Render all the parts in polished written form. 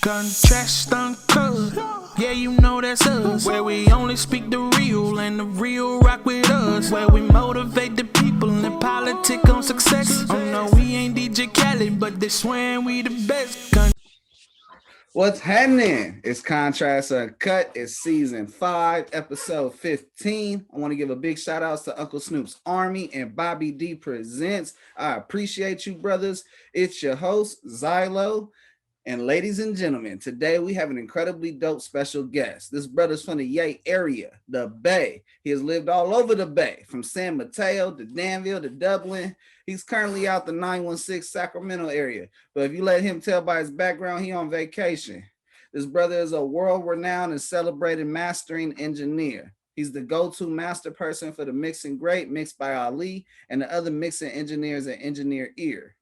Contrast uncut, yeah, you know that's us. Where we only speak the real and the real rock with us. Where we motivate the people and politic on success. Oh no, we ain't DJ Khaled, but they swearing we the best. What's happening? It's Contrast Uncut. It's season 5, episode 15. I want to give a big shout out to Uncle Snoop's Army and Bobby D Presents. I appreciate you, brothers. It's your host, Xylo. And ladies and gentlemen, today we have an incredibly dope special guest. This brother's from the Yay area, the Bay. He has lived all over the Bay, from San Mateo to Danville to Dublin. He's currently out the 916 Sacramento area. But if you let him tell by his background, he on vacation. This brother is a world-renowned and celebrated mastering engineer. He's the go-to master person for the mixing great mixed by Ali and the other mixing engineers at Engineer Ear.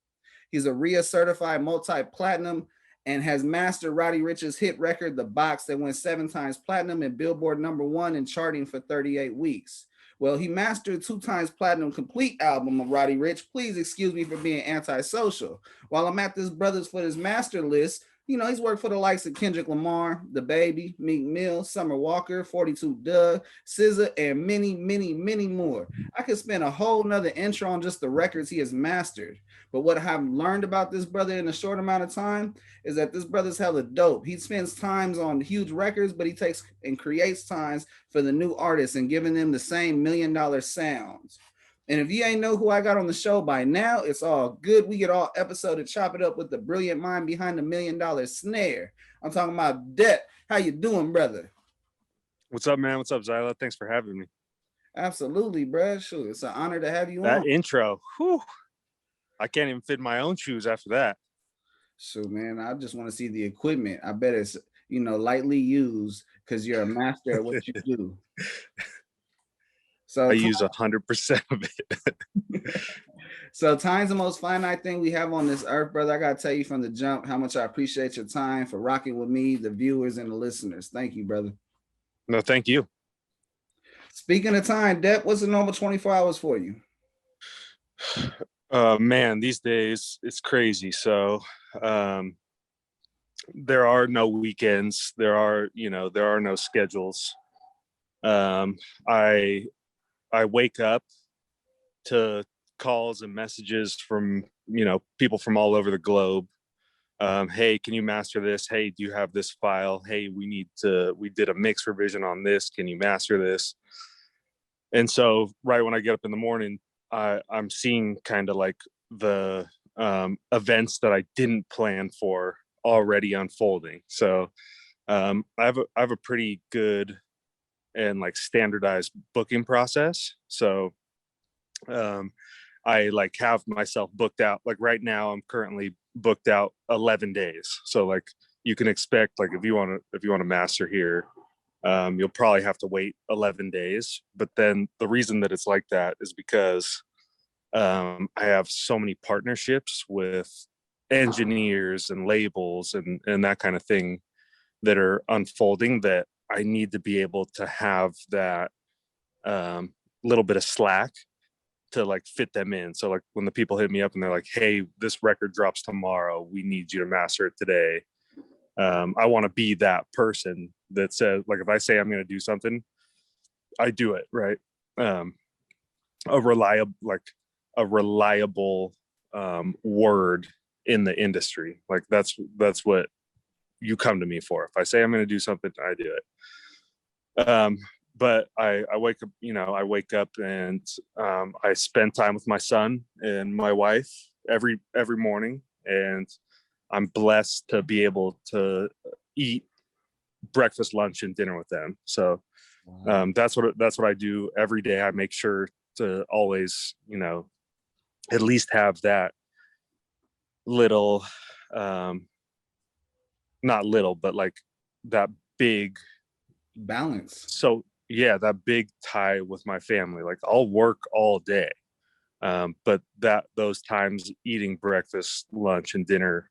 He's a RIA certified multi-platinum and has mastered Roddy Ricch's hit record, The Box, that went 7 times platinum and Billboard #1 and charting for 38 weeks. Well, he mastered 2 times platinum complete album of Roddy Ricch. Please excuse me for being antisocial. While I'm at this brother's for his master list, you know, he's worked for the likes of Kendrick Lamar, DaBaby, Meek Mill, Summer Walker, 42 Doug, SZA, and many, many, many more. I could spend a whole nother intro on just the records he has mastered. But what I've learned about this brother in a short amount of time is that this brother's hella dope. He spends times on huge records, but he takes and creates times for the new artists and giving them the same $1 million sounds. And if you ain't know who I got on the show by now, it's all good. We get all episode to chop it up with the brilliant mind behind the $1 million snare. I'm talking about Debt. How you doing, brother? What's up, man? What's up, Xylo? Thanks for having me. Absolutely, bro. Sure, it's an honor to have you that on. Intro, whew, I can't even fit in my own shoes after that. So, man, I just want to see the equipment. I bet it's, you know, lightly used because you're a master at what you do. So I use 100% of it. So time's the most finite thing we have on this earth, brother. I got to tell you from the jump how much I appreciate your time for rocking with me, the viewers and the listeners. Thank you, brother. No, thank you. Speaking of time, Depp, what's the normal 24 hours for you? Man, these days it's crazy. So there are no weekends. There are no schedules. I wake up to calls and messages from, people from all over the globe. Hey, can you master this? Hey, do you have this file? Hey, we did a mix revision on this. Can you master this? And so right when I get up in the morning, I'm seeing kind of like the events that I didn't plan for already unfolding. So I have a pretty good and like standardized booking process. So I like have myself booked out. Like right now I'm currently booked out 11 days. So like you can expect, like if you want to master here, you'll probably have to wait 11 days. But then the reason that it's like that is because I have so many partnerships with engineers and labels and that kind of thing that are unfolding, that I need to be able to have that little bit of slack to like fit them in. So like when the people hit me up and they're like, hey, this record drops tomorrow, we need you to master it today. I want to be that person that says, like, if I say I'm going to do something, I do it, right? A reliable word in the industry. Like that's what you come to me for. If I say I'm going to do something, I do it. But I wake up and I spend time with my son and my wife every morning, and I'm blessed to be able to eat breakfast, lunch, and dinner with them. So that's what I do every day. I make sure to always, at least have that little, not little, but like that big balance. So yeah, that big tie with my family. Like I'll work all day, but those times eating breakfast, lunch, and dinner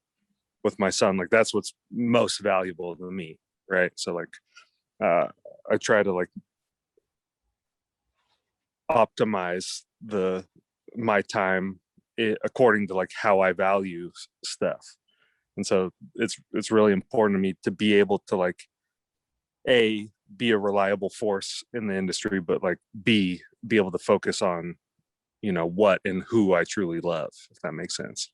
with my son, like that's what's most valuable to me, right? So like I try to like optimize my time according to like how I value stuff. And so it's really important to me to be able to like be a reliable force in the industry, but like be able to focus on, you know, what and who I truly love, if that makes sense.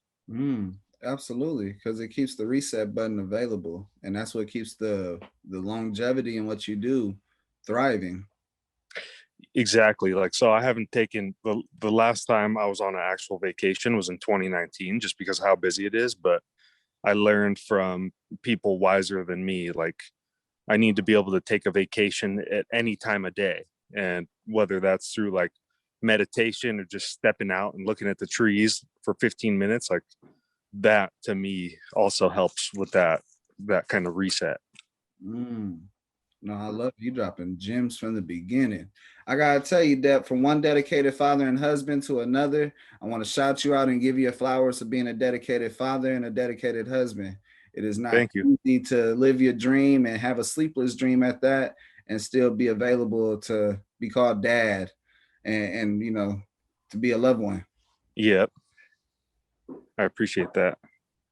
Absolutely, because it keeps the reset button available, and that's what keeps the longevity in what you do thriving. Exactly. Like, so I haven't taken the last time I was on an actual vacation was in 2019, just because of how busy it is. But I learned from people wiser than me, like I need to be able to take a vacation at any time of day. And whether that's through like meditation or just stepping out and looking at the trees for 15 minutes, like that to me also helps with that kind of reset. Mm. No, I love you dropping gems from the beginning. I gotta tell you that from one dedicated father and husband to another, I want to shout you out and give you flowers for being a dedicated father and a dedicated husband. It is not Thank you. easy to live your dream and have a sleepless dream at that and still be available to be called dad and you know, to be a loved one. Yep. I appreciate that.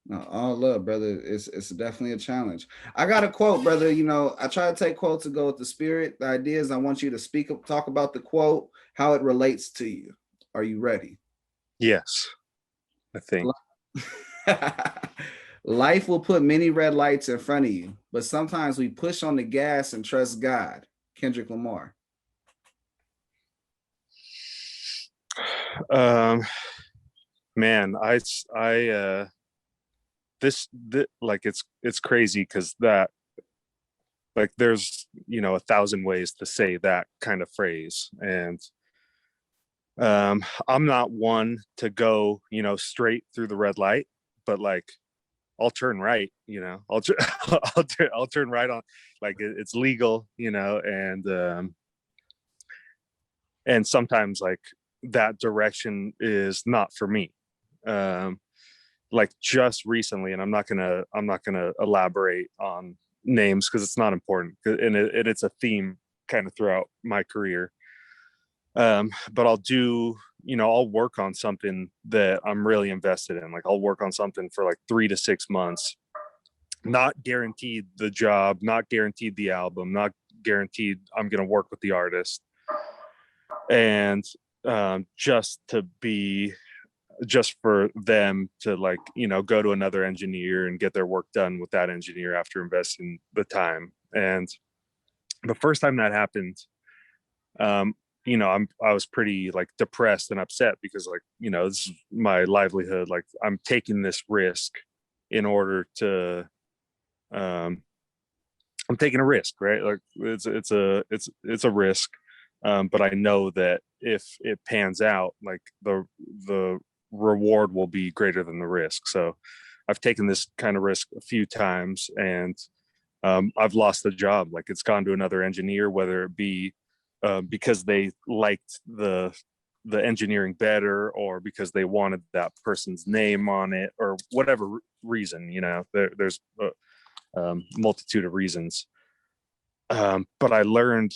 No, all love, brother. It's definitely a challenge. I got a quote, brother. You know, I try to take quotes to go with the spirit. The idea is I want you to talk about the quote, how it relates to you. Are you ready? Yes, I think. Life will put many red lights in front of you, but sometimes we push on the gas and trust God. Kendrick Lamar. Man, this like it's crazy because that like there's, you know, 1,000 ways to say that kind of phrase. And I'm not one to go, you know, straight through the red light, but like I'll turn right, you know, I'll turn right on, like it's legal, you know. And sometimes like that direction is not for me. Like just recently, and I'm not gonna elaborate on names because it's not important, and it's a theme kind of throughout my career. But I'll do, you know, I'll work on something that I'm really invested in. Like I'll work on something for like 3 to 6 months, not guaranteed the job, not guaranteed the album, not guaranteed I'm gonna work with the artist, and just for them to like, you know, go to another engineer and get their work done with that engineer after investing the time. And the first time that happened, you know, I was pretty like depressed and upset because like, you know, this is my livelihood. Like I'm taking this risk in order to, I'm taking a risk, right? Like it's a risk. But I know that if it pans out, like the reward will be greater than the risk. So I've taken this kind of risk a few times, and I've lost the job. Like it's gone to another engineer, whether it be because they liked the engineering better, or because they wanted that person's name on it, or whatever reason. You know, there's a multitude of reasons. But I learned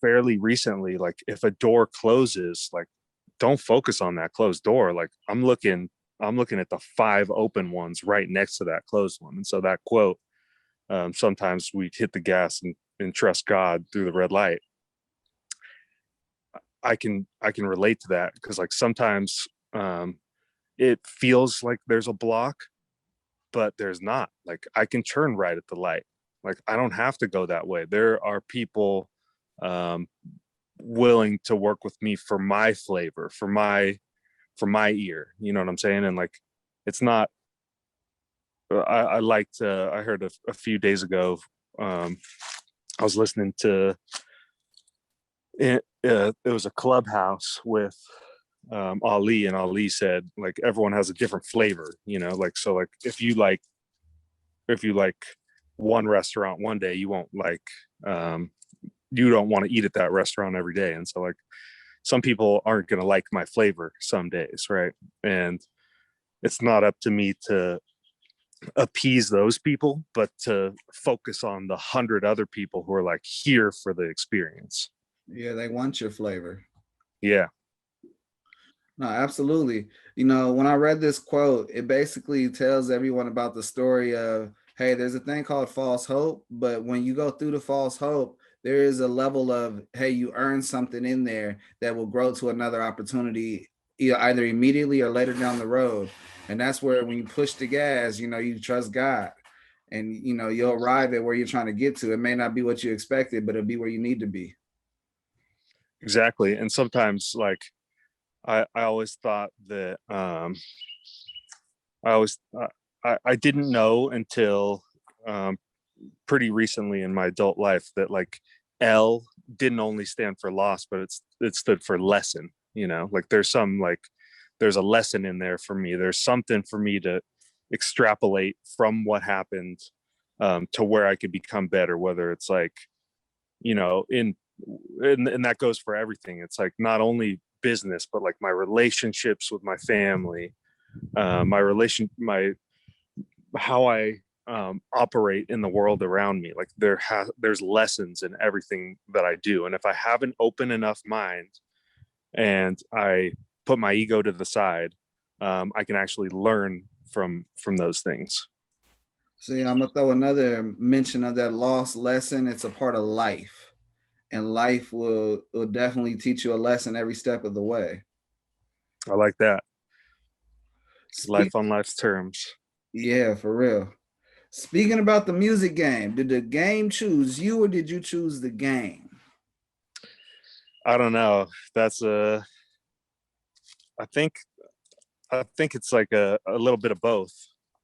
fairly recently, like if a door closes, like don't focus on that closed door. Like I'm looking at the 5 open ones right next to that closed one. And so that quote, sometimes we hit the gas and trust God through the red light. I can relate to that because like sometimes it feels like there's a block, but there's not. Like I can turn right at the light. Like I don't have to go that way. There are people willing to work with me for my flavor, for my ear, you know what I'm saying? And like it's not, I liked I heard a few days ago, I was listening to it was a clubhouse with Ali, and Ali said like everyone has a different flavor, you know, like so like if you like one restaurant one day, you won't like you don't want to eat at that restaurant every day. And so like some people aren't going to like my flavor some days, right? And it's not up to me to appease those people, but to focus on the 100 other people who are like here for the experience. Yeah, they want your flavor. Yeah. No, absolutely. You know, when I read this quote, it basically tells everyone about the story of, hey, there's a thing called false hope, but when you go through the false hope, there is a level of, hey, you earn something in there that will grow to another opportunity, either immediately or later down the road. And that's where when you push the gas, you know, you trust God and, you know, you'll arrive at where you're trying to get to. It may not be what you expected, but it'll be where you need to be. Exactly. And sometimes like I always thought that I always I didn't know until um, pretty recently in my adult life that like L didn't only stand for loss, but it stood for lesson. You know, like there's a lesson in there for me. There's something for me to extrapolate from what happened to where I could become better. Whether it's like, you know, and that goes for everything. It's like not only business, but like my relationships with my family, my how I operate in the world around me. Like there's lessons in everything that I do, and if I have an open enough mind and I put my ego to the side, I can actually learn from those things. See, I'm gonna throw another mention of that lost lesson. It's a part of life, and life will definitely teach you a lesson every step of the way. I like that. Speak, Life on life's terms. yeah, for real. Speaking about the music game, did the game choose you or did you choose the game? I don't know. That's a. I think it's like a little bit of both.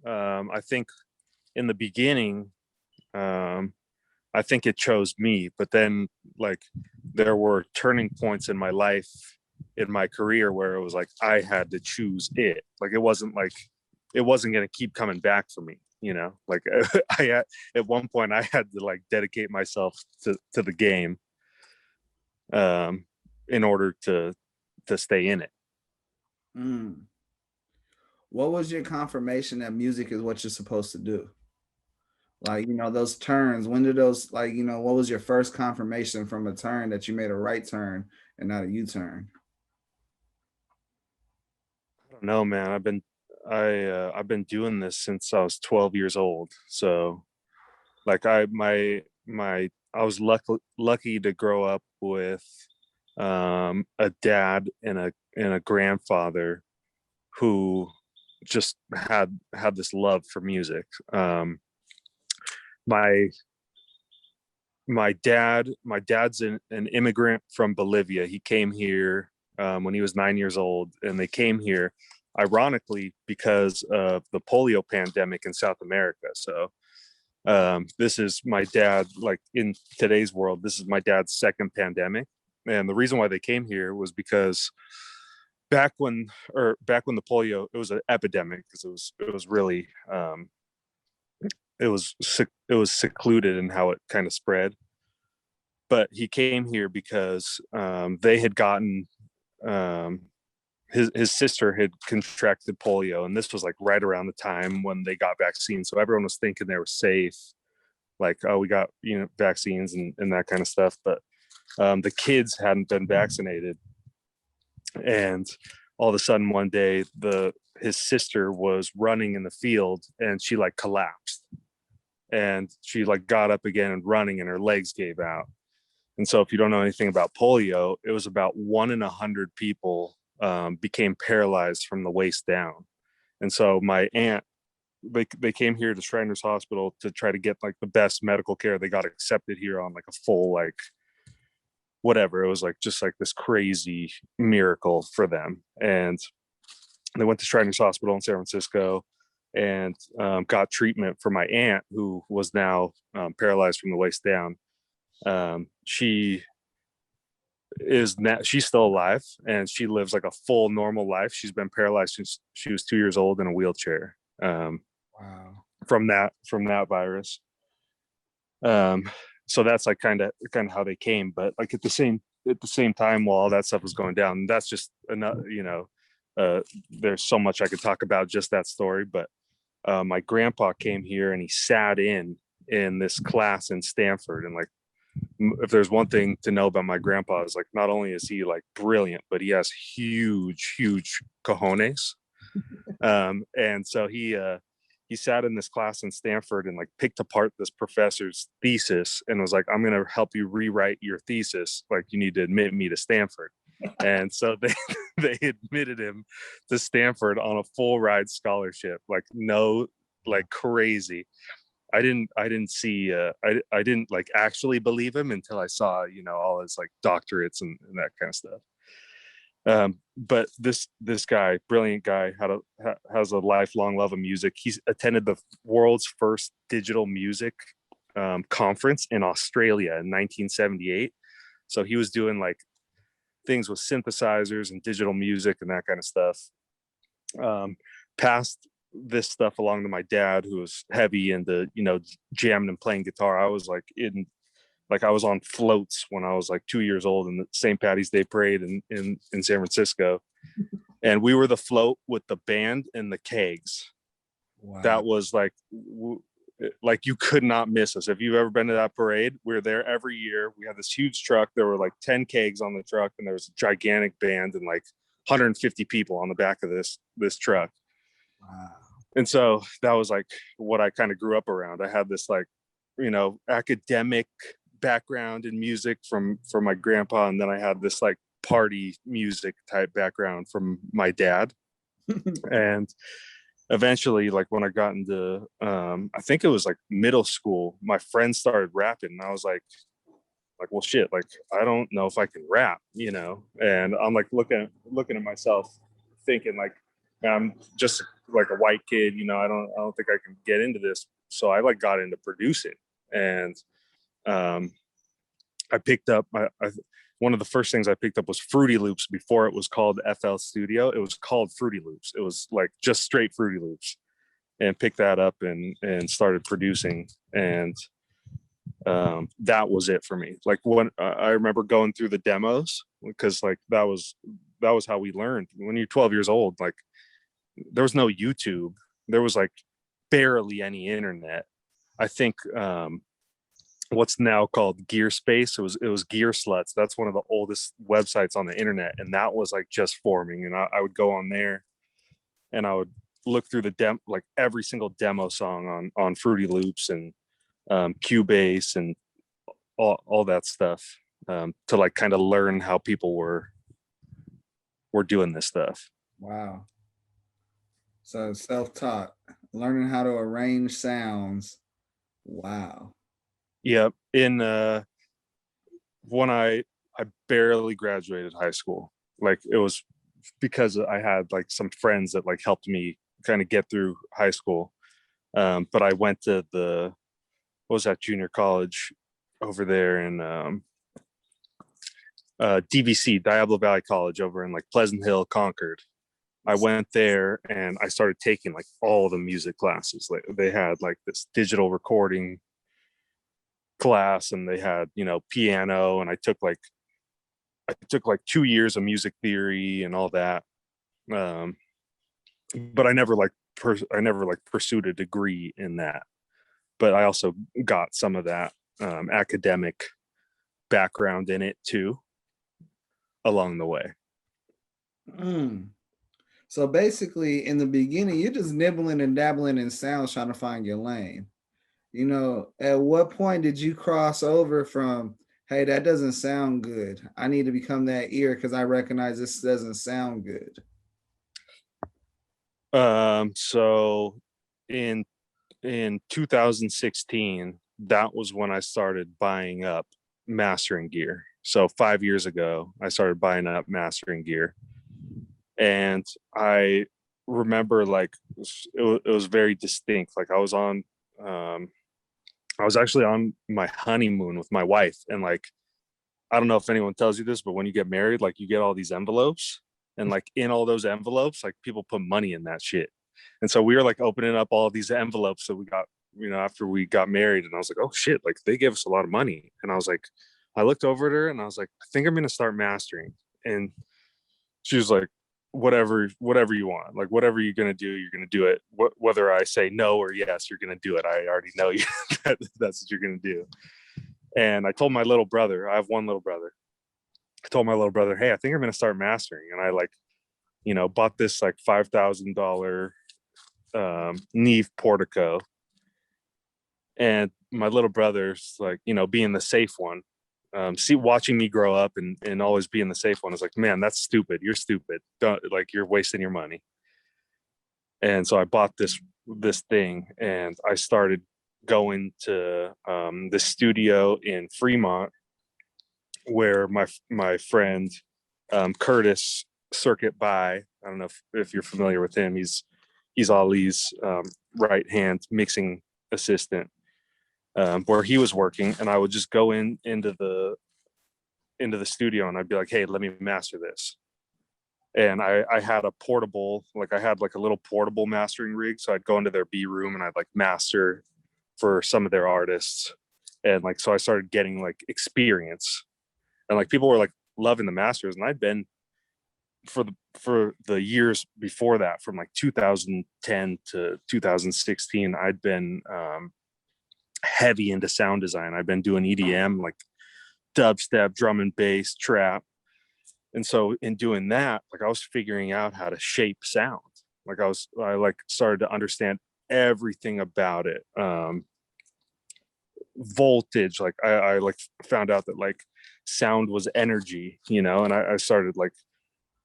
I think in the beginning, um, I think it chose me, but then like there were turning points in my life, in my career, where it was like I had to choose it. Like it wasn't going to keep coming back for me. You know, like I had, at one point I had to like dedicate myself to the game, um, in order to stay in it. Mm. What was your confirmation that music is what you're supposed to do? Like, you know, those turns, when did those, like, you know, what was your first confirmation from a turn that you made a right turn and not a U-turn? I don't know, man. I've been doing this since I was 12 years old. So like I was lucky to grow up with a dad and a grandfather who just had this love for music. My my dad's an immigrant from Bolivia. He came here when he was 9 years old, and they came here ironically because of the polio pandemic in South America. So this is my dad, like in today's world, this is my dad's second pandemic. And the reason why they came here was because back when the polio, it was an epidemic because it was really it was secluded in how it kind of spread. But he came here because they had gotten um, his sister had contracted polio, and this was like right around the time when they got vaccines. So everyone was thinking they were safe, like, oh, we got, you know, vaccines and that kind of stuff. But the kids hadn't been vaccinated, and all of a sudden one day his sister was running in the field and she like collapsed, and she like got up again and running, and her legs gave out. And so if you don't know anything about polio, it was about 1 in 100 people became paralyzed from the waist down. And so my aunt, they came here to Shriners Hospital to try to get like the best medical care. They got accepted here on like a full, like, whatever. It was like just like this crazy miracle for them. And they went to Shriners Hospital in San Francisco and got treatment for my aunt, who was now paralyzed from the waist down. She is now, she's still alive and she lives like a full normal life. She's been paralyzed since she was 2 years old in a wheelchair, Wow. from that virus. Um, so that's like kind of how they came. But like at the same time, while all that stuff was going down, that's just another, you know, there's so much I could talk about just that story. But my grandpa came here and he sat in this class in Stanford, and like if there's one thing to know about my grandpa is like, not only is he like brilliant, but he has huge cojones. And so he sat in this class in Stanford and like picked apart this professor's thesis and was like, I'm going to help you rewrite your thesis. Like, you need to admit me to Stanford. And so they admitted him to Stanford on a full ride scholarship. Like, no, like crazy. I didn't see I didn't like actually believe him until I saw, you know, all his like doctorates and that kind of stuff. But this guy, brilliant guy, has a lifelong love of music. He's attended the world's first digital music conference in Australia in 1978. So he was doing like things with synthesizers and digital music and that kind of stuff. Passed this stuff along to my dad, who was heavy into, you know, jamming and playing guitar. I was like I was on floats when I was like 2 years old in the St. Patty's Day parade in San Francisco. And we were the float with the band and the kegs. Wow. That was like you could not miss us. If you've ever been to that parade, we were there every year. We had this huge truck. There were like 10 kegs on the truck, and there was a gigantic band and like 150 people on the back of this truck. Wow. And so that was like what I kind of grew up around. I had this like, you know, academic background in music from my grandpa, and then I had this like party music type background from my dad. And eventually, like when I got into I think it was like middle school, my friends started rapping, and I was like, well, shit, like I don't know if I can rap, you know. And I'm like looking at myself, thinking like, I'm just like a white kid, you know, I don't think I can get into this. So I like got into producing, and I picked up one of the first things I picked up was Fruity Loops before it was called FL Studio. It was called Fruity Loops. It was like just straight Fruity Loops, and picked that up and started producing. And that was it for me. Like when I remember going through the demos, because like that was how we learned. When you're 12 years old, like there was no YouTube. There was like barely any internet. I think what's now called Gear Space, it was Gear Sluts. That's one of the oldest websites on the internet, and that was like just forming. And I would go on there and I would look through the like every single demo song on Fruity Loops and Cubase and all that stuff, to like kind of learn how people were doing this stuff. Wow. So self-taught, learning how to arrange sounds. Wow. Yeah. When I barely graduated high school, like it was because I had like some friends that like helped me kind of get through high school. But I went to what was that junior college over there in DVC, Diablo Valley College, over in like Pleasant Hill, Concord. I went there and I started taking like all the music classes. Like they had like this digital recording class, and they had, you know, piano, and I took like 2 years of music theory and all that. But I never pursued a degree in that. But I also got some of that academic background in it too along the way. So basically, in the beginning, you're just nibbling and dabbling in sounds, trying to find your lane. You know, at what point did you cross over from, hey, that doesn't sound good, I need to become that ear because I recognize this doesn't sound good? So in 2016, that was when I started buying up mastering gear. So 5 years ago, I started buying up mastering gear. And I remember like it was very distinct. Like I was actually on my honeymoon with my wife, and like I don't know if anyone tells you this, but when you get married, like you get all these envelopes, and like in all those envelopes, like people put money in that shit. And so we were like opening up all these envelopes that we got, you know, after we got married, and I was like, oh shit, like they gave us a lot of money. And I was like, I looked over at her and I was like, I think I'm gonna start mastering. And she was like, whatever you want, like whatever you're gonna do, you're gonna do it. Whether I say no or yes, you're gonna do it. I already know you that's what you're gonna do. And I told my little brother, I have one little brother. I told my little brother, hey, I think I'm going to start mastering. And I like, bought this like $5,000 Neve Portico. And my little brother's like, being the safe one. Watching me grow up and always being the safe one is like, man, that's stupid. You're stupid. Don't, like, you're wasting your money. And so I bought this thing, and I started going to the studio in Fremont where my friend Curtis Circuit by, I don't know if you're familiar with him. He's Ali's right hand mixing assistant, where he was working, and I would just go into the studio and I'd be like, hey, let me master this. And I had a portable, like I had like a little portable mastering rig. So I'd go into their B room and I'd like master for some of their artists. And like, so I started getting like experience, and like people were like loving the masters. And I'd been for the years before that, from like 2010 to 2016, I'd been heavy into sound design. I've been doing EDM, like dubstep, drum and bass, trap. And so in doing that, like I was figuring out how to shape sound. Like I like started to understand everything about it. Voltage, like I like found out that like sound was energy, and I started like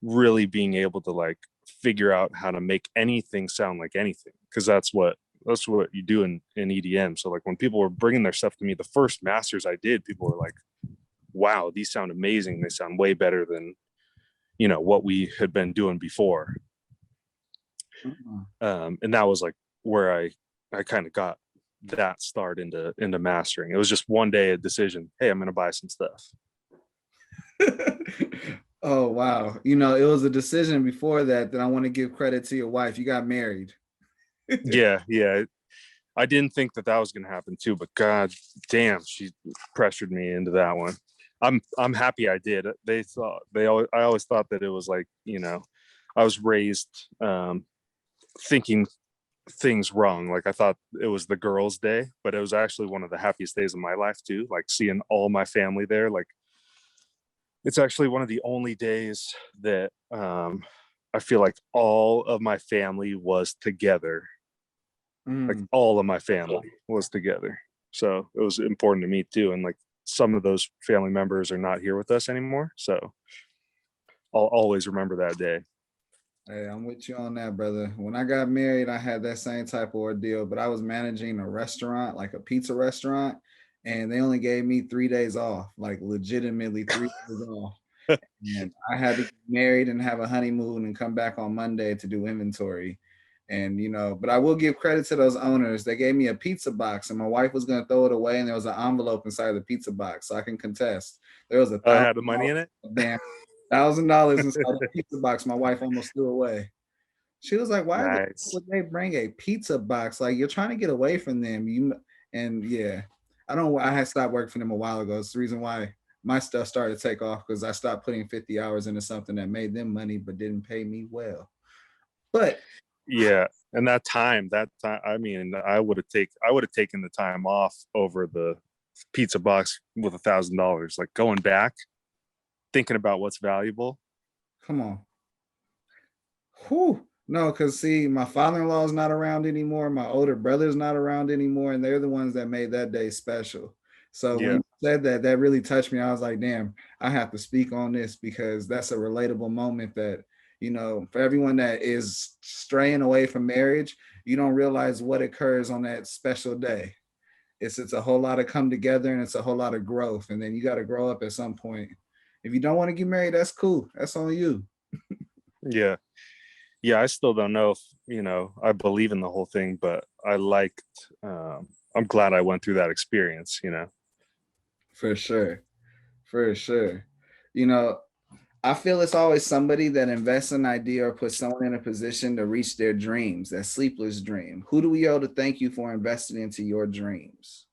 really being able to like figure out how to make anything sound like anything, because that's what you do in EDM. So like when people were bringing their stuff to me, the first masters I did, people were like, wow, these sound amazing. They sound way better than, what we had been doing before. And that was like where I kind of got that start into mastering. It was just one day a decision. Hey, I'm going to buy some stuff. Oh, wow. It was a decision before that I want to give credit to your wife. You got married. Yeah. I didn't think that was going to happen too, but God damn, she pressured me into that one. I'm happy I did. I always thought that it was like, I was raised thinking things wrong. Like I thought it was the girls' day, but it was actually one of the happiest days of my life too. Like seeing all my family there. Like it's actually one of the only days that I feel like all of my family was together. Like all of my family was together. So it was important to me too. And like some of those family members are not here with us anymore. So I'll always remember that day. Hey, I'm with you on that, brother. When I got married, I had that same type of ordeal, but I was managing a restaurant, like a pizza restaurant, and they only gave me 3 days off, like legitimately 3 days off. And I had to get married and have a honeymoon and come back on Monday to do inventory. And, but I will give credit to those owners. They gave me a pizza box, and my wife was going to throw it away, and there was an envelope inside the pizza box. So I can contest. There was I had the money in it. Damn, $1,000 inside the pizza box. My wife almost threw away. She was like, "Why would they bring a pizza box? Like, you're trying to get away from them." And yeah, I had stopped working for them a while ago. It's the reason why my stuff started to take off, because I stopped putting 50 hours into something that made them money but didn't pay me well. But yeah, and that time, I mean, I would have taken the time off over the pizza box with $1,000. Like going back, thinking about what's valuable. Come on. Whew. No, because see, my father-in-law is not around anymore. My older brother's not around anymore, and they're the ones that made that day special. So when you said that really touched me. I was like, damn, I have to speak on this, because that's a relatable moment that, for everyone that is straying away from marriage, you don't realize what occurs on that special day. It's a whole lot of come together, and it's a whole lot of growth. And then you got to grow up at some point. If you don't want to get married, that's cool. That's on you. Yeah. I still don't know if, I believe in the whole thing, but I'm glad I went through that experience, For sure. I feel it's always somebody that invests in an idea or puts someone in a position to reach their dreams, that sleepless dream. Who do we owe to thank you for investing into your dreams?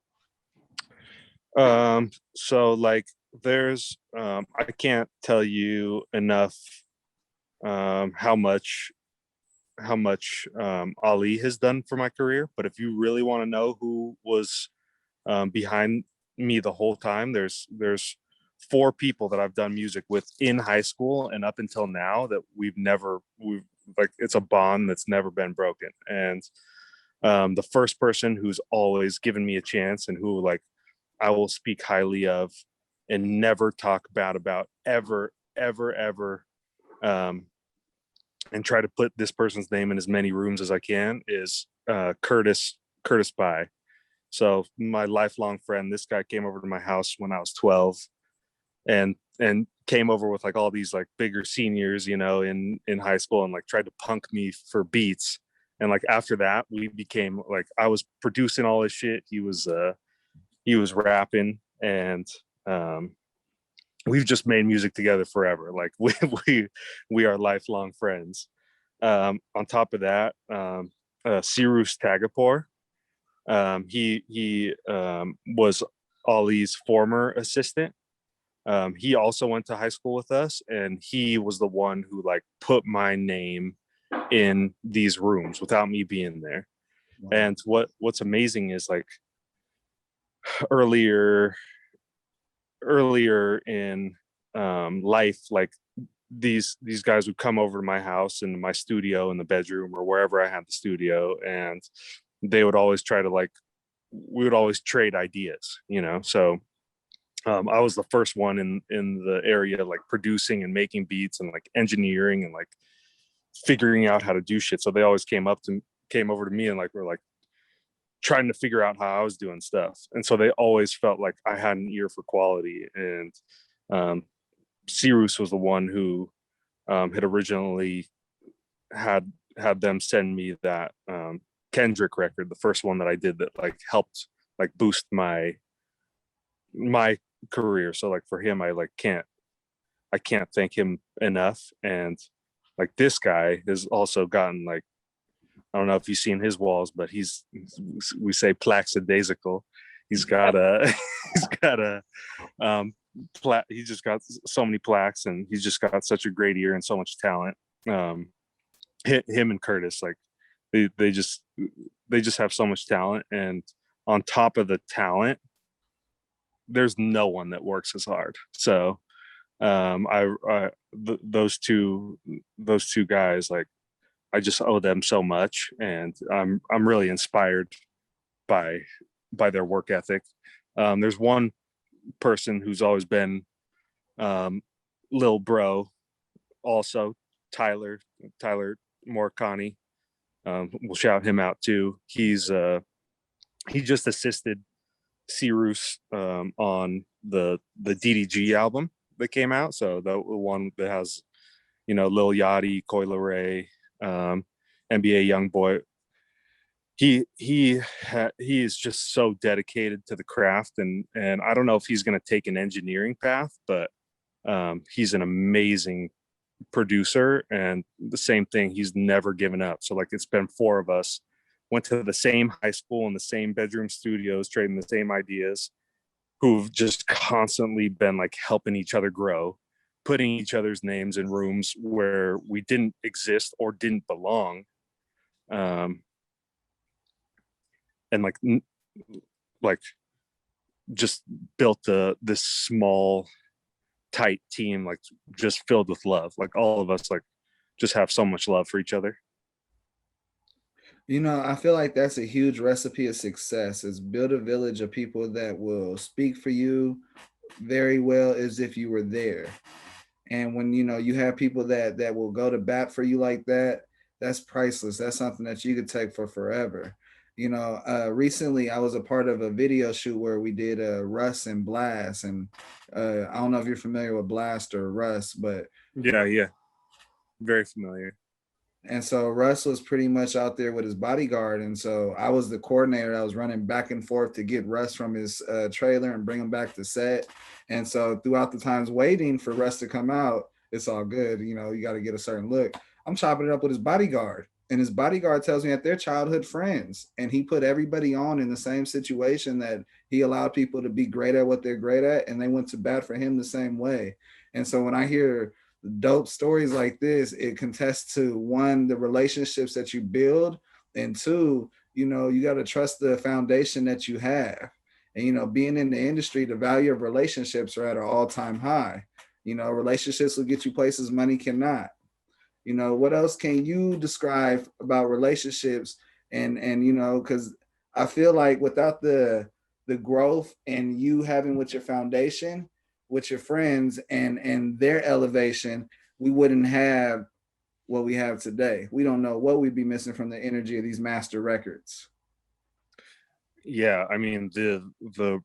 So like there's I can't tell you enough how much Ali has done for my career, but if you really want to know who was behind me the whole time. There's 4 people that I've done music with in high school and up until now that we've like, it's a bond that's never been broken. And the first person who's always given me a chance and who, like, I will speak highly of and never talk bad about ever, ever, ever, and try to put this person's name in as many rooms as I can, is Curtis By. So my lifelong friend, this guy came over to my house when I was 12 and came over with like all these like bigger seniors, you know, in high school, and like tried to punk me for beats. And like after that, we became like, I was producing all his shit. He was rapping, and we've just made music together forever. Like we are lifelong friends. On top of that, Sirus Tagapor, he was Ali's former assistant. He also went to high school with us, and he was the one who like put my name in these rooms without me being there. Wow. And what's amazing is like earlier in life, like these guys would come over to my house and my studio in the bedroom or wherever I had the studio, and they would always try to like, we would always trade ideas, you know. So I was the first one in the area, like producing and making beats and like engineering and like figuring out how to do shit. So they always came over to me and like were like trying to figure out how I was doing stuff. And so they always felt like I had an ear for quality. And Sirus was the one who had originally had them send me that Kendrick record, the first one that I did that like helped like boost my career. So like for him, I can't thank him enough. And like this guy has also gotten like, I don't know if you've seen his walls, but we say plaxidasical. He's got he just got so many plaques, and he's just got such a great ear and so much talent. Him and Curtis, like they just have so much talent. And on top of the talent, there's no one that works as hard. So those two guys, like I just owe them so much, and I'm really inspired by their work ethic. There's one person who's always been Lil Bro, also Tyler Morikani. We'll shout him out too. He just assisted Sirus on the DDG album that came out. So the one that has, you know, Lil Yachty, Coi Leray, NBA Youngboy. He is just so dedicated to the craft, and I don't know if he's going to take an engineering path, but he's an amazing producer. And the same thing, he's never given up. So like, it's been 4 of us, went to the same high school in the same bedroom studios, trading the same ideas, who've just constantly been like helping each other grow, putting each other's names in rooms where we didn't exist or didn't belong. And like just built this small, tight team, like just filled with love. Like all of us, like just have so much love for each other. You know, I feel like that's a huge recipe of success, is build a village of people that will speak for you very well as if you were there. And when, you know, you have people that will go to bat for you like that, that's priceless. That's something that you could take for forever. You know, recently I was a part of a video shoot where we did Russ and Blast. And I don't know if you're familiar with Blast or Russ, but yeah, very familiar. And so Russ was pretty much out there with his bodyguard. And so I was the coordinator. I was running back and forth to get Russ from his trailer and bring him back to set. And so throughout the times waiting for Russ to come out, it's all good. You know, you got to get a certain look. I'm chopping it up with his bodyguard. And his bodyguard tells me that they're childhood friends. And he put everybody on in the same situation, that he allowed people to be great at what they're great at. And they went to bat for him the same way. And so when I hear dope stories like this, it contests to, 1, the relationships that you build, and 2, you know, you got to trust the foundation that you have. And, you know, being in the industry, the value of relationships are at an all-time high. You know, relationships will get you places money cannot. You know, what else can you describe about relationships? And you know, because I feel like without the growth and you having with your foundation, with your friends and their elevation, we wouldn't have what we have today. We don't know what we'd be missing from the energy of these master records. Yeah, I mean the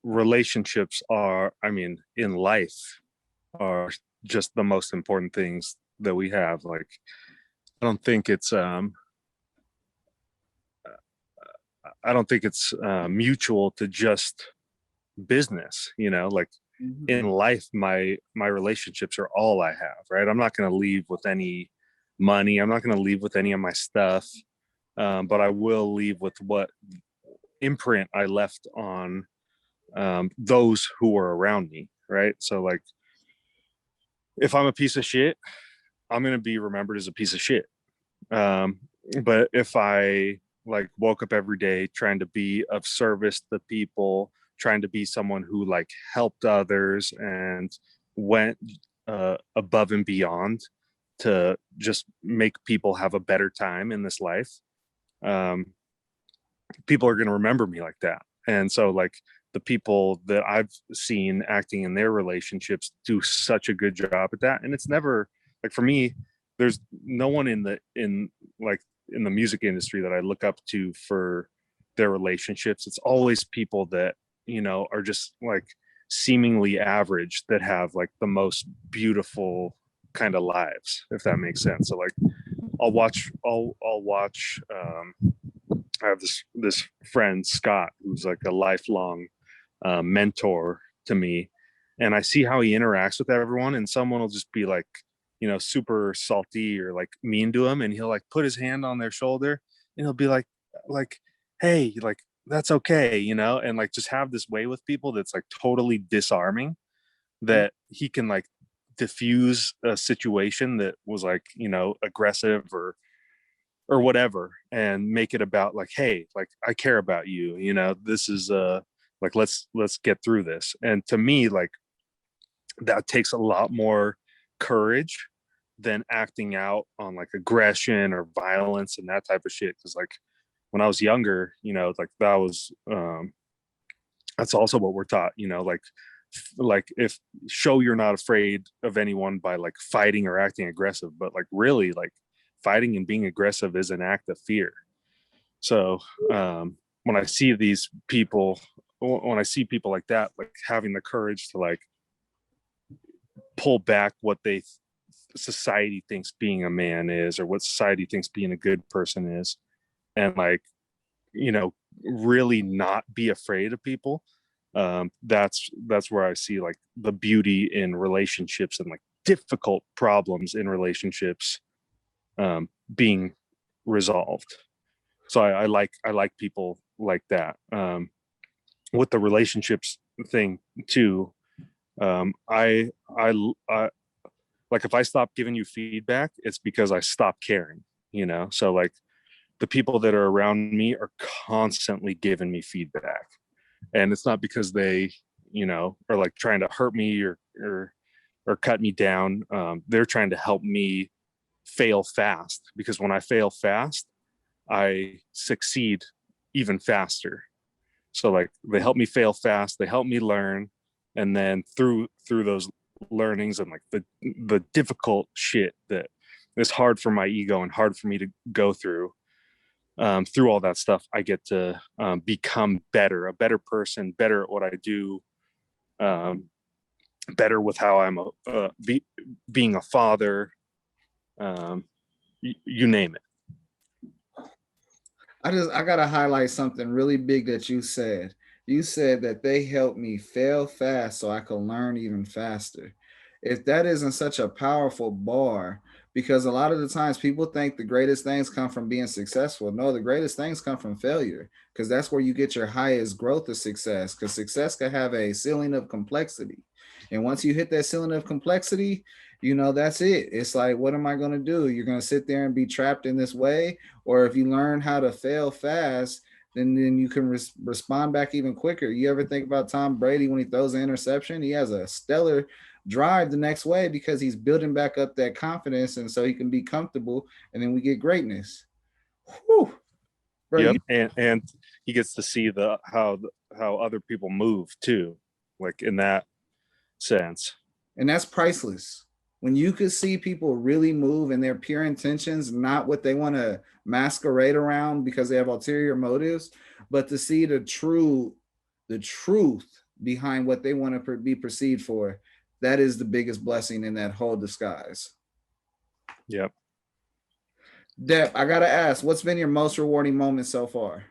relationships are, I mean, in life are just the most important things that we have. Like, I don't think it's mutual to just business, you know, like in life, my relationships are all I have, right? I'm not going to leave with any money. I'm not going to leave with any of my stuff. But I will leave with what imprint I left on those who were around me, right? So like, if I'm a piece of shit, I'm going to be remembered as a piece of shit. But if I like woke up every day trying to be of service to people, trying to be someone who like helped others and went above and beyond to just make people have a better time in this life, people are going to remember me like that. And so like the people that I've seen acting in their relationships do such a good job at that. And it's never like, for me, there's no one in the music industry that I look up to for their relationships. It's always people that, you know, are just like seemingly average that have like the most beautiful kind of lives, if that makes sense. So like I'll watch I have this friend Scott, who's like a lifelong mentor to me, and I see how he interacts with everyone, and someone will just be like, you know, super salty or like mean to him, and he'll like put his hand on their shoulder and he'll be like, hey, like, that's okay, you know, and like just have this way with people that's like totally disarming, that he can like diffuse a situation that was like, you know, aggressive or whatever, and make it about like, hey, like, I care about you, you know, this is like, let's get through this. And to me, like, that takes a lot more courage than acting out on like aggression or violence and that type of shit. Because like when I was younger, you know, like that was that's also what we're taught, you know, like if show you're not afraid of anyone by like fighting or acting aggressive, but like really like fighting and being aggressive is an act of fear. So when I see people like that, like having the courage to like pull back what society thinks being a man is, or what society thinks being a good person is, and like, you know, really not be afraid of people, that's where I see like the beauty in relationships and like difficult problems in relationships being resolved. So I like people like that. With the relationships thing too, I like, if I stop giving you feedback, it's because I stop caring, you know? So like the people that are around me are constantly giving me feedback, and it's not because they, you know, are like trying to hurt me or cut me down. They're trying to help me fail fast, because when I fail fast, I succeed even faster. So like they help me fail fast, they help me learn, and then through those learnings and like the difficult shit that is hard for my ego and hard for me to go through, through all that stuff, I get to become a better person, better at what I do, better with how I'm being a father, you name it. I gotta highlight something really big that you said. You said that they helped me fail fast so I could learn even faster. If that isn't such a powerful bar, because a lot of the times people think the greatest things come from being successful. No, the greatest things come from failure, because that's where you get your highest growth of success. Because success can have a ceiling of complexity. And once you hit that ceiling of complexity, you know, that's it. It's like, what am I going to do? You're going to sit there and be trapped in this way? Or if you learn how to fail fast, then you can respond back even quicker. You ever think about Tom Brady when he throws an interception? He has a stellar drive the next way because he's building back up that confidence, and so he can be comfortable, and then we get greatness. Whew. Bro, Yep, and he gets to see how other people move too, like in that sense. and that's priceless. When you could see people really move and their pure intentions, not what they want to masquerade around because they have ulterior motives, but to see the truth behind what they want to be perceived for, that is the biggest blessing in that whole disguise. Yep. Dep, I gotta ask, what's been your most rewarding moment so far?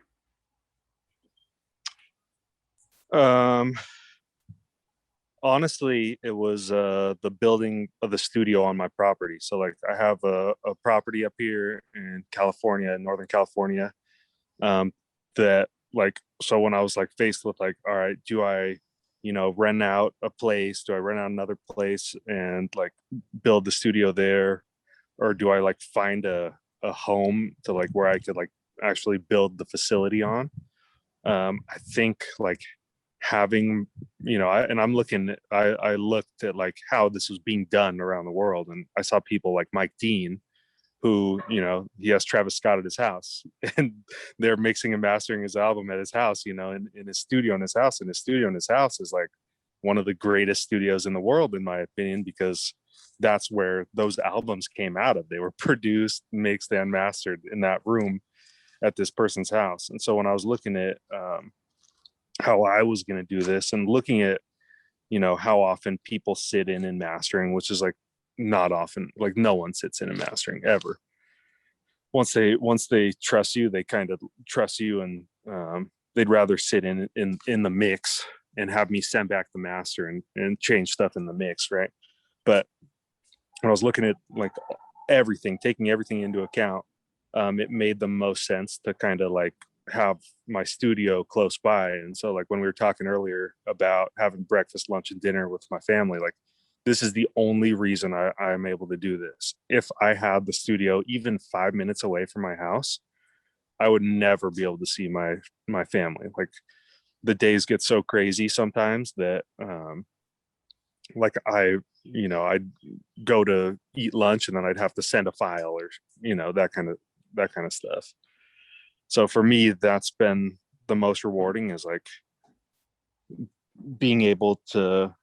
Honestly, it was the building of the studio on my property. So like I have a property up here in California, Northern California, that like, so when I was like faced with like, all right, do I, rent out a place? Do I rent out another place and like build the studio there? Or do I like find a home to like where I could like actually build the facility on? I think like having, I looked at like how this was being done around the world, and I saw people like Mike Dean, who, he has Travis Scott at his house, and they're mixing and mastering his album at his house, in his studio in his house. And his studio in his house is like one of the greatest studios in the world, in my opinion, because that's where those albums came out of. They were produced, mixed, and mastered in that room at this person's house. And so when I was looking at how I was going to do this, and looking at, how often people sit in and mastering, which is like not often, like no one sits in and mastering ever. Once they trust you, they kind of trust you, and they'd rather sit in the mix and have me send back the master and change stuff in the mix, right? But when I was looking at like everything, taking everything into account, it made the most sense to kind of like have my studio close by. And so like when we were talking earlier about having breakfast, lunch, and dinner with my family, like this is the only reason I'm able to do this. If I had the studio even 5 minutes away from my house, I would never be able to see my family. Like the days get so crazy sometimes that like I'd go to eat lunch and then I'd have to send a file, or that kind of stuff. So for me, that's been the most rewarding, is like being able to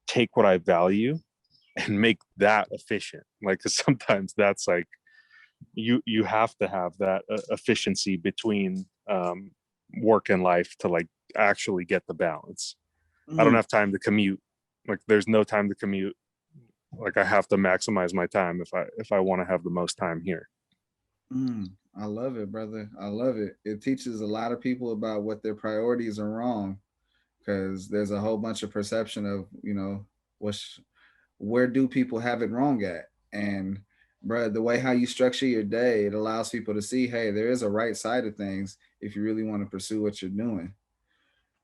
take what I value and make that efficient. Like, 'cause sometimes that's like you have to have that efficiency between work and life to like actually get the balance. I don't have time to commute. Like there's no time to commute. Like I have to maximize my time if I want to have the most time here. I love it, brother. I love it. It teaches a lot of people about what their priorities are wrong, because there's a whole bunch of perception of, where do people have it wrong at? And bro, the way how you structure your day, it allows people to see, hey, there is a right side of things if you really want to pursue what you're doing.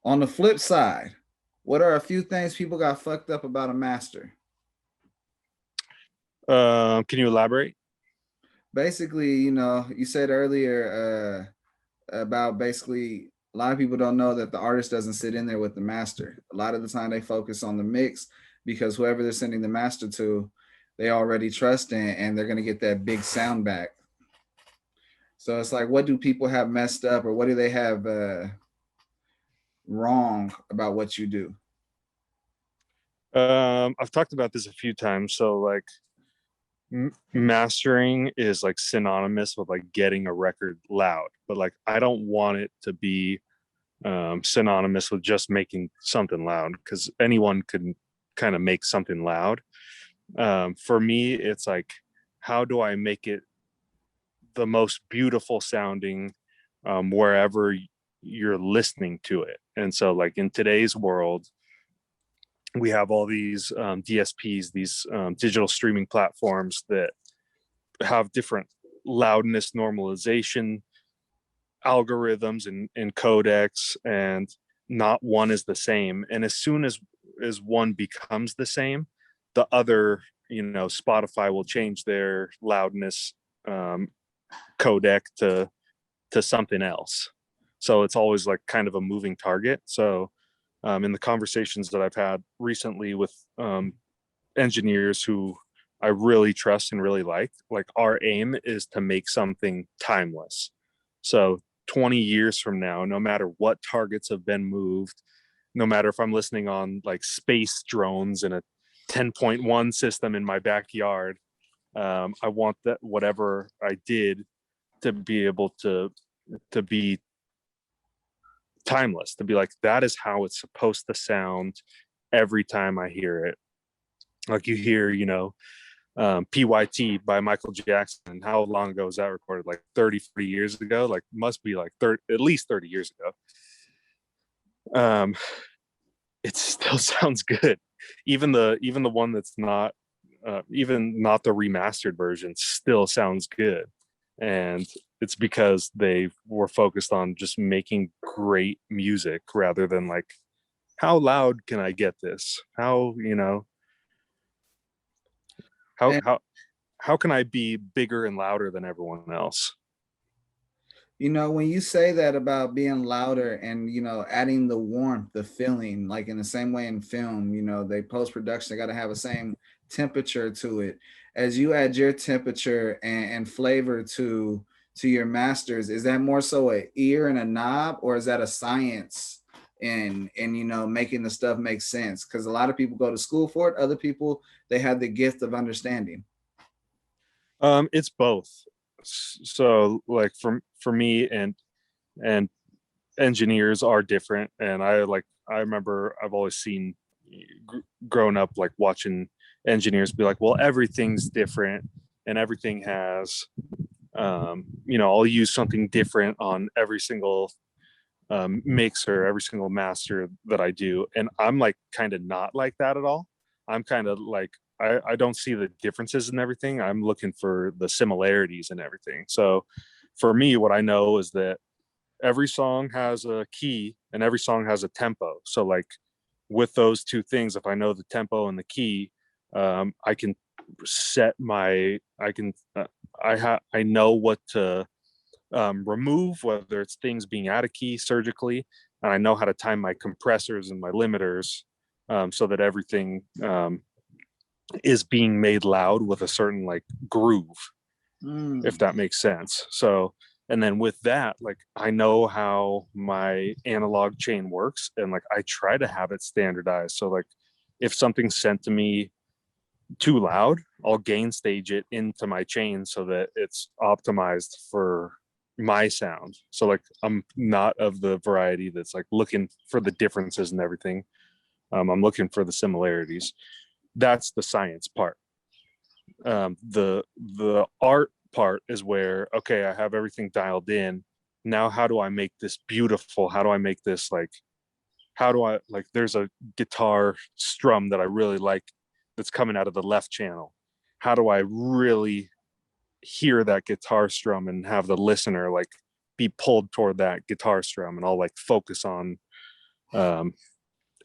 On the flip side, what are a few things people got fucked up about a master? Can you elaborate? Basically, you said earlier about basically a lot of people don't know that the artist doesn't sit in there with the master. A lot of the time they focus on the mix because whoever they're sending the master to, they already trust in, and they're going to get that big sound back. So it's like, what do people have messed up, or what do they have wrong about what you do? I've talked about this a few times. So like mastering is like synonymous with like getting a record loud, but like I don't want it to be synonymous with just making something loud, because anyone can kind of make something loud. For me, it's like, how do I make it the most beautiful sounding wherever you're listening to it? And so like in today's world, we have all these DSPs, these digital streaming platforms that have different loudness normalization algorithms and codecs, and not one is the same. And as soon as one becomes the same, the other, Spotify will change their loudness codec to to something else. So it's always like kind of a moving target. So in the conversations that I've had recently with engineers who I really trust and really like our aim is to make something timeless. So 20 years from now, no matter what targets have been moved, no matter if I'm listening on like space drones in a 10.1 system in my backyard, I want that whatever I did to be able to be timeless, to be like, that is how it's supposed to sound every time I hear it. Like you hear, PYT by Michael Jackson. How long ago was that recorded? Like 30, 40 years ago? Like must be like 30, at least 30 years ago. It still sounds good. Even the one that's not even not the remastered version still sounds good. And it's because they were focused on just making great music rather than like, how loud can I get this? How, And how can I be bigger and louder than everyone else? when you say that about being louder and adding the warmth, the feeling, like in the same way in film, they post-production, they got to have the same temperature to it. As you add your temperature and flavor to your masters, is that more so a ear and a knob, or is that a science in making the stuff make sense? Because a lot of people go to school for it, other people, they have the gift of understanding. It's both. So like for me and engineers are different, and I remember I've always seen grown up like watching engineers be like, well, everything's different and everything has I'll use something different on every single mixer, every single master that I do, and I'm like kind of not like that at all. I'm kind of like, I don't see the differences in everything. I'm looking for the similarities in everything. So for me, what I know is that every song has a key and every song has a tempo. So like with those two things, if I know the tempo and the key, I can set my, I know what to remove, whether it's things being out of key surgically, and I know how to time my compressors and my limiters so that everything is being made loud with a certain like groove, if that makes sense. So, and then with that, like I know how my analog chain works, and like I try to have it standardized. So like if something's sent to me too loud, I'll gain stage it into my chain so that it's optimized for my sound. So like I'm not of the variety that's like looking for the differences and everything. I'm looking for the similarities. That's the science part. The art part is where, okay, I have everything dialed in. Now how do I make this beautiful? How do I make this like, there's a guitar strum that I really like that's coming out of the left channel. How do I really hear that guitar strum and have the listener like be pulled toward that guitar strum, and I'll like focus on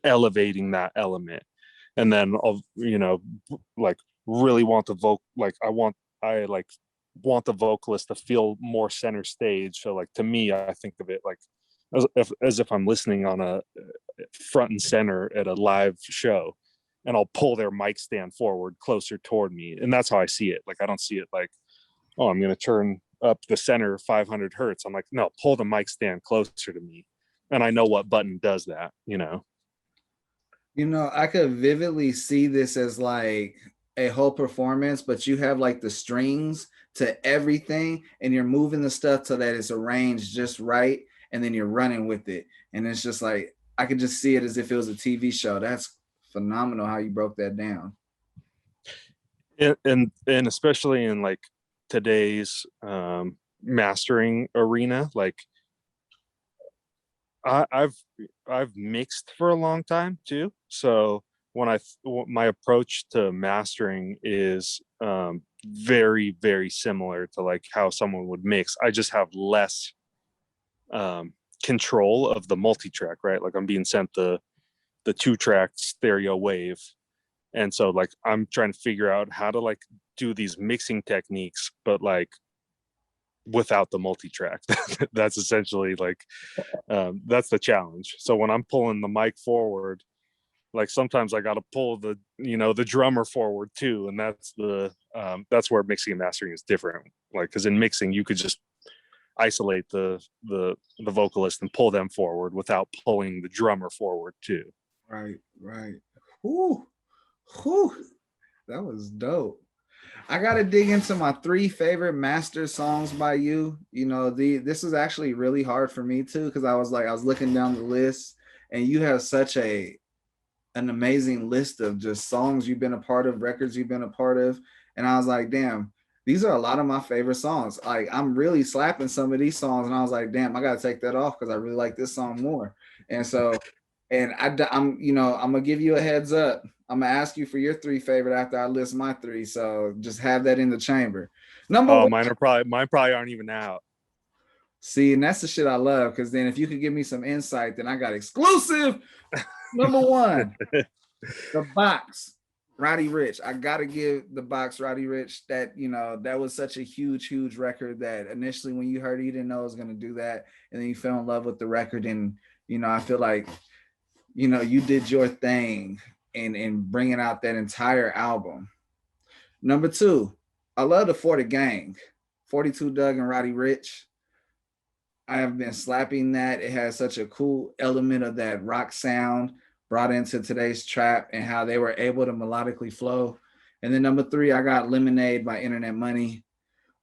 elevating that element. And then I'll like really want the I want the vocalist to feel more center stage. So like to me, I think of it like as if I'm listening on a front and center at a live show, and I'll pull their mic stand forward closer toward me. And that's how I see it. Like I don't see it like, oh, I'm going to turn up the center 500 hertz. I'm like, no, pull the mic stand closer to me. And I know what button does that, I could vividly see this as like a whole performance, but you have like the strings to everything and you're moving the stuff so that it's arranged just right. And then you're running with it. And it's just like, I could just see it as if it was a TV show. That's phenomenal how you broke that down. And especially in like today's mastering arena, like I've mixed for a long time too. So when my approach to mastering is very, very similar to like how someone would mix. I just have less control of the multi-track, right? Like I'm being sent the 2-track stereo wave. And so like I'm trying to figure out how to like do these mixing techniques, but like without the multi-track. That's essentially like that's the challenge. So when I'm pulling the mic forward, like sometimes I got to pull the the drummer forward too, and that's where mixing and mastering is different. Like, because in mixing you could just isolate the vocalist and pull them forward without pulling the drummer forward too. Right. Whew. That was dope. I gotta dig into my 3 favorite master songs by you. This is actually really hard for me too, because I was looking down the list, and you have such an amazing list of just songs you've been a part of, records you've been a part of, and I was like, damn, these are a lot of my favorite songs. Like, I'm really slapping some of these songs, and I was like, damn, I gotta take that off because I really like this song more. And so, and I'm gonna give you a heads up. I'm gonna ask you for your 3 favorite after I list my 3. So just have that in the chamber. Number one. Mine probably aren't even out. See, and that's the shit I love, because then if you could give me some insight, then I got exclusive. Number 1, The Box, Roddy Ricch. I gotta give The Box, Roddy Ricch. That that was such a huge record that initially when you heard it, you didn't know it was gonna do that, and then you fell in love with the record, and I feel like you did your thing in bringing out that entire album. Number 2, I love the 40 Gang, 42 Doug and Roddy Ricch. I have been slapping that. It has such a cool element of that rock sound brought into today's trap, and how they were able to melodically flow. And then number 3, I got Lemonade by Internet Money.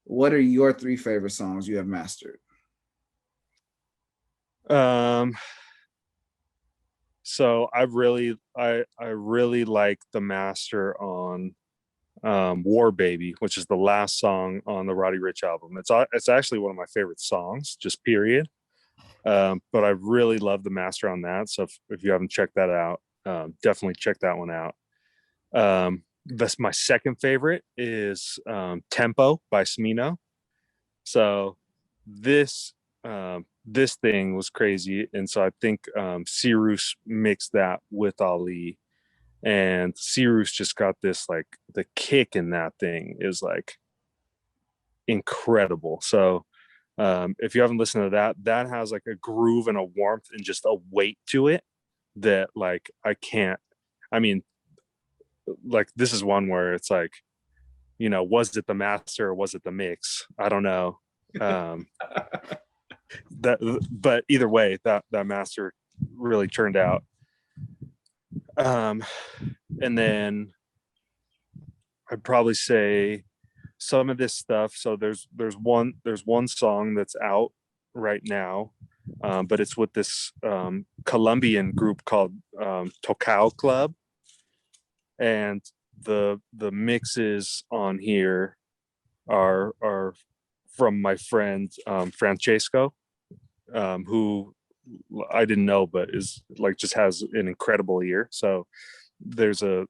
What are your 3 favorite songs you have mastered? So I really like the master on War Baby, which is the last song on the Roddy Ricch album. It's actually one of my favorite songs, just period. But I really love the master on that. So if you haven't checked that out, definitely check that one out. That's my second favorite is Tempo by Smino. So this thing was crazy, and so I think Cyrus mixed that with Ali, and Cyrus just got this, like, the kick in that thing is like incredible. So if you haven't listened to that has like a groove and a warmth and just a weight to it that, like, like, this is one where it's like, was it the master or was it the mix? I don't know. But either way, that master really turned out. And then I'd probably say some of this stuff. So there's one song that's out right now, but it's with this Colombian group called Tocao Club, and the mixes on here are from my friend Francesco, who I didn't know, but is like just has an incredible ear. So there's a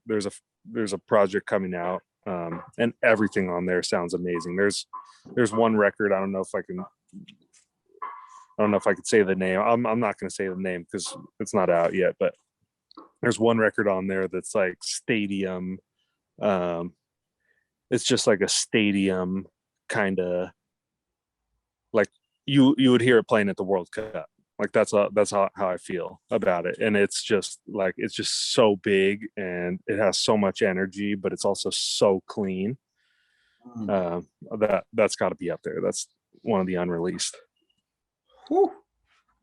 project coming out, and everything on there sounds amazing. There's one record, I don't know if I could say the name. I'm not going to say the name because it's not out yet, but there's one record on there that's like stadium. It's just like a stadium kind of, like you would hear it playing at the World Cup. Like that's how I feel about it. And it's just like, it's just so big and it has so much energy, but it's also so clean. That's got to be up there. That's one of the unreleased. Whew.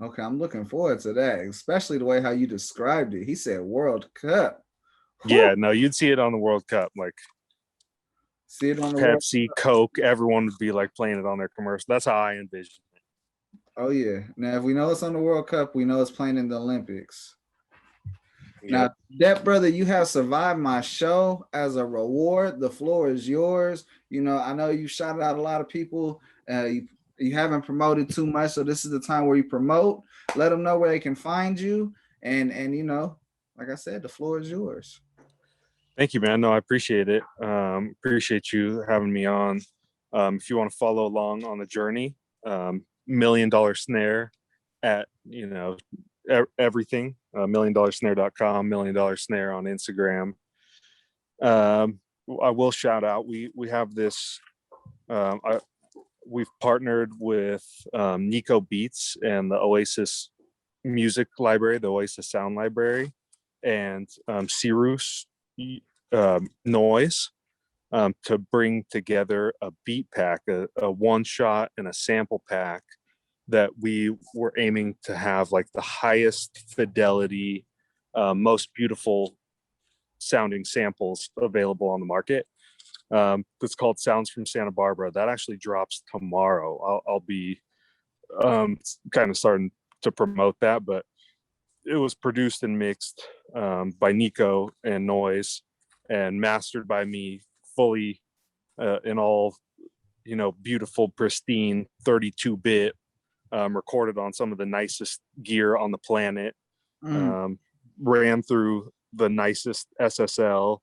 Okay, I'm looking forward to that, especially the way how you described it. He said World Cup. Whew. Yeah, no, you'd see it on the World Cup, like see it on the Pepsi, Coke, everyone would be like playing it on their commercial. That's how I envision it. Oh yeah. Now, if we know it's on the World Cup, we know it's playing in the Olympics. Yep. Now, Depp Brother, you have survived my show. As a reward, the floor is yours. I know you shouted out a lot of people. You haven't promoted too much, so this is the time where you promote. Let them know where they can find you. And like I said, the floor is yours. Thank you, man. No, I appreciate it. Appreciate you having me on. If you want to follow along on the journey, $1 Million Snare at everything, $1millionSnare.com, $1 Million Snare on Instagram. I will shout out, we have this we've partnered with Nico Beats and the Oasis music library, the Oasis sound library, and Cirrus Noise to bring together a beat pack, a one shot and a sample pack that we were aiming to have like the highest fidelity, most beautiful sounding samples available on the market. It's called Sounds from Santa Barbara. That actually drops tomorrow. I'll be kind of starting to promote that, but it was produced and mixed by Nico and Noise and mastered by me fully in all, beautiful, pristine 32-bit, recorded on some of the nicest gear on the planet, ran through the nicest SSL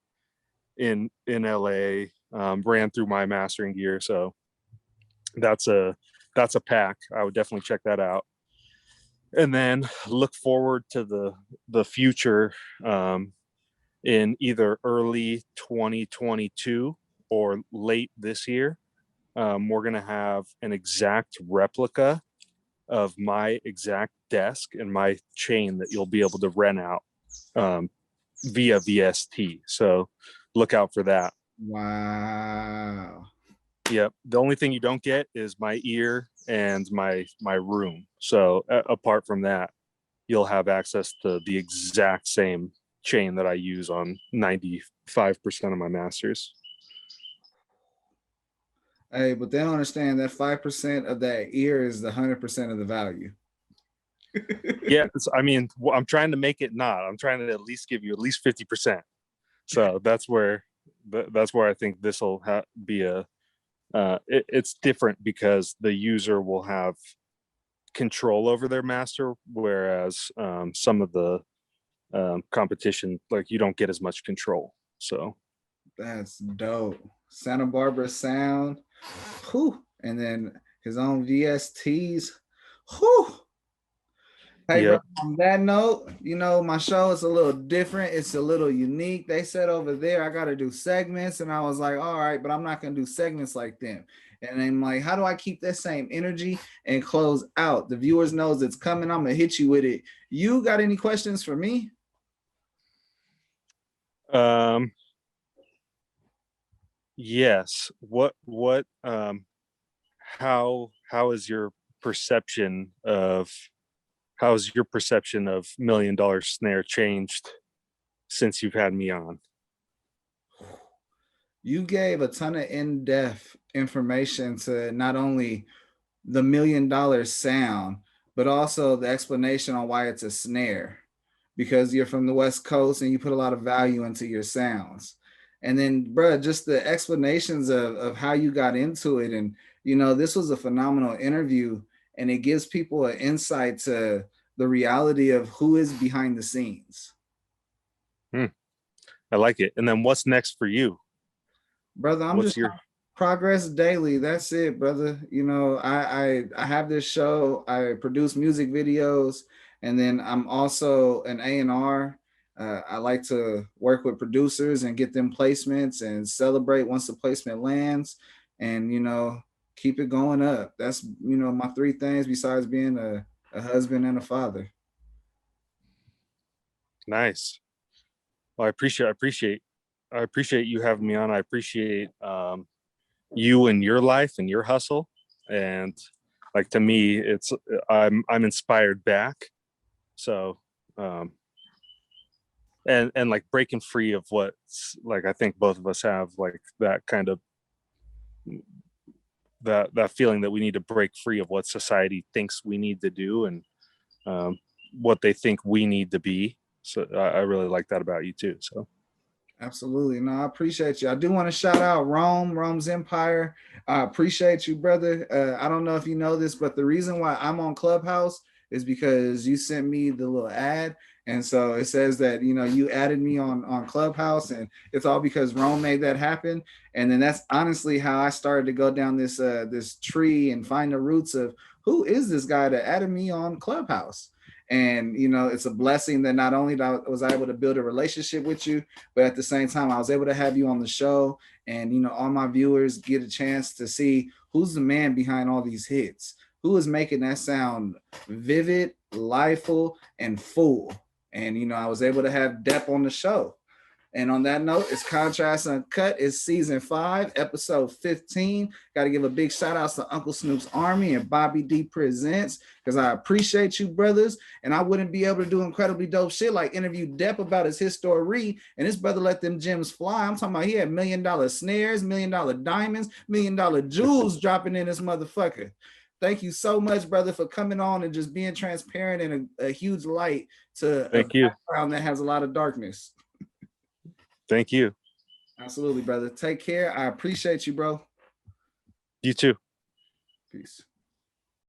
in LA, ran through my mastering gear. So that's a pack. I would definitely check that out. And then look forward to the future in either early 2022 or late this year. We're going to have an exact replica of my exact desk and my chain that you'll be able to rent out via VST. So look out for that. Wow. Yep. The only thing you don't get is my ear and my room. So apart from that, you'll have access to the exact same chain that I use on 95% of my masters. Hey, but they don't understand that 5% of that ear is the 100% of the value. Yeah, I'm trying to make it not. I'm trying to at least give you at least 50%. So that's where I think this will be it's different because the user will have control over their master, whereas some of the competition, like, you don't get as much control. So that's dope. Santa Barbara sound, whew. And then his own VSTs, whew. Hey, yep. Bro, on that note, my show is a little different. It's a little unique. They said over there I got to do segments, and I was like, all right, but I'm not going to do segments like them. And I'm like, how do I keep that same energy and close out? The viewers knows it's coming. I'm going to hit you with it. You got any questions for me? Yes. How is your perception of $1 Million Snare changed since you've had me on? You gave a ton of in-depth information to not only the $1 Million sound, but also the explanation on why it's a snare, because you're from the West Coast and you put a lot of value into your sounds. And then, bro, just the explanations of how you got into it. And, this was a phenomenal interview, and it gives people an insight to the reality of who is behind the scenes. I like it. And then what's next for you? Brother, I'm just progress daily. That's it, brother. I have this show. I produce music videos, and then I'm also an A&R. I like to work with producers and get them placements and celebrate once the placement lands, and keep it going up. That's my 3 things besides being a husband and a father. Nice. Well, I appreciate you having me on. I appreciate you and your life and your hustle. And like, to me, it's I'm inspired back. So and like breaking free of what's, like, I think both of us have, like, that kind of that feeling that we need to break free of what society thinks we need to do and what they think we need to be. So I really like that about you too. So absolutely. No, I appreciate you. I do want to shout out Rome's Empire. I appreciate you, brother. I don't know if you know this, but the reason why I'm on Clubhouse is because you sent me the little ad. And so it says that, you added me on Clubhouse, and it's all because Rome made that happen. And then that's honestly how I started to go down this tree and find the roots of who is this guy that added me on Clubhouse. And, it's a blessing that not only was I able to build a relationship with you, but at the same time, I was able to have you on the show, and, all my viewers get a chance to see who's the man behind all these hits? Who is making that sound vivid, liveful, and full? And you know, I was able to have Depp on the show. And on that note, it's Contrast Uncut. It's season 5, episode 15. Got to give a big shout out to Uncle Snoop's Army and Bobby D Presents, because I appreciate you, brothers. And I wouldn't be able to do incredibly dope shit like interview Depp about his history. And this brother let them gems fly. I'm talking about he had $1 million snares, $1 million diamonds, $1 million jewels dropping in this motherfucker. Thank you so much, brother, for coming on and just being transparent and a huge light to a background that has a lot of darkness. Thank you. Absolutely, brother. Take care. I appreciate you, bro. You too. Peace.